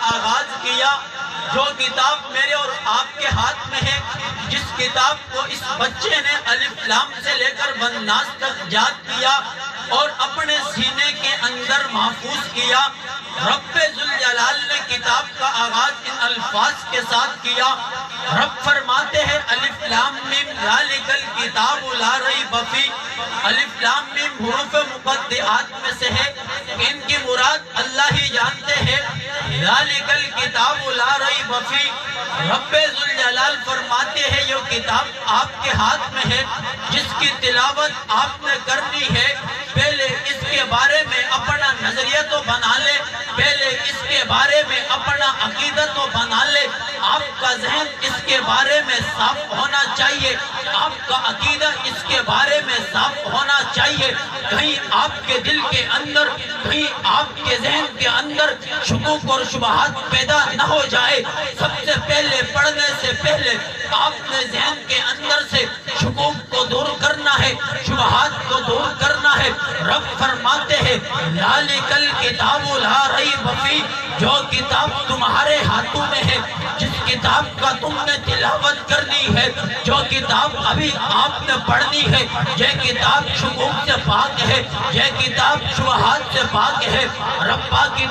آغاز کیا، جو کتاب میرے اور آپ کے ہاتھ میں ہے، جس کتاب کو اس بچے نے الف لام سے لے کر والناس تک یاد کیا اور اپنے سینے کے اندر محفوظ کیا، رب ذوالجلال نے کتاب کا آغاز ان الفاظ کے ساتھ کیا۔ رب فرماتے ہیں الف لام میم ذالک الکتاب لا ریب فیہ، الف لام میم حروف مقطعات میں سے ہے، ان کی مراد اللہ ہی جانتے ہیں۔ ذالک الکتاب لا ریب فیہ، رب ذوالجلال فرماتے ہیں یہ کتاب آپ کے ہاتھ میں ہے، جس کی تلاوت آپ نے کرنی ہے، پہلے اس کے بارے میں اپنا نظریہ تو بنا لے، پہلے اس کے بارے میں اپنا عقیدہ تو بنا لے، آپ کا ذہن اس کے بارے میں صاف ہونا چاہیے، آپ کا عقیدہ اس کے بارے میں صاف ہونا چاہیے، کہیں آپ کے دل کے اندر، کہیں آپ کے ذہن کے اندر شکوک اور شبہات پیدا نہ ہو جائے۔ سب سے پہلے پڑھنے سے پہلے آپ نے ذہن کے اندر سے شکوک کو دور کرنا ہے، شبہات کو دور کرنا ہے۔ رب فرماتے ہیں ذالک الکتاب لا ریب فیہ، جو کتاب تمہارے ہاتھوں میں ہے، جس کتاب کا تم نے تلاوت کرنی ہے، جو کتاب ابھی آپ نے پڑھنی ہے، یہ کتاب شکوک سے پاک ہے، یہ کتاب شبہات سے پاک ہے۔ رب پاک کی